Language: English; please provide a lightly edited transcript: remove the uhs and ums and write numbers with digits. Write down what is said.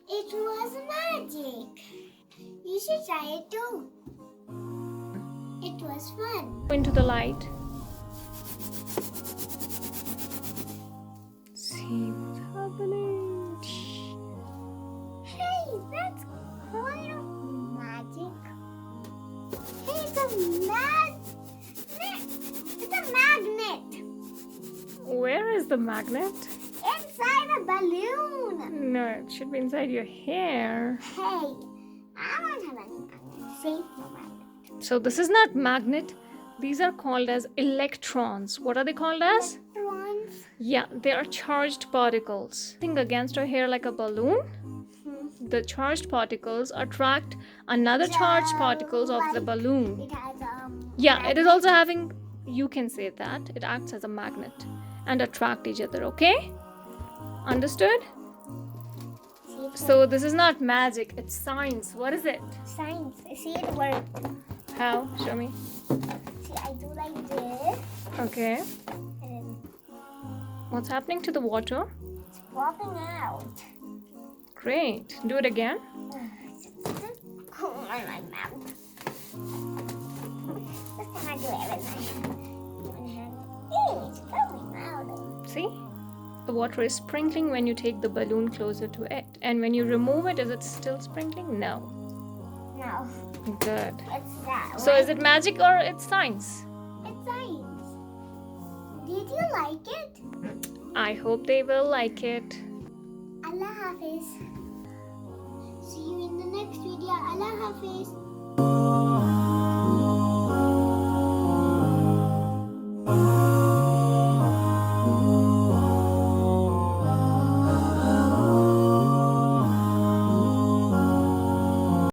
It was magic. You should try it too. It was fun. Into the light. See what's happening. Hey, that's kind of magic. Hey, it's a It's a magnet. Where is the magnet? Inside a balloon. No, it should be inside your hair. Hey, I want to have a magnet. Safe for magnet. So this is not magnet. These are called as electrons. What are they called as? Electrons. Yeah, they are charged particles. Think against our hair like a balloon. The charged particles attract another charged particles of the balloon. It has Yeah, it is also having, you can say that, it acts as a magnet and attract each other, okay? Understood? So this is not magic, it's science. What is it? Science. See it work. How? Show me. See, I do like this. Okay. And What's happening to the water? it's popping out. Great. Do it again. Cool on my mouth. Just gonna do it with my hand. Hey, it's coming out. See? The water is sprinkling when you take the balloon closer to it. And when you remove it, is it still sprinkling? No. No, Good. it's that. So is it magic or it's science? It's science. Did you like it? I hope they will like it. Allah Hafiz. See you in the next video. Allah Hafiz.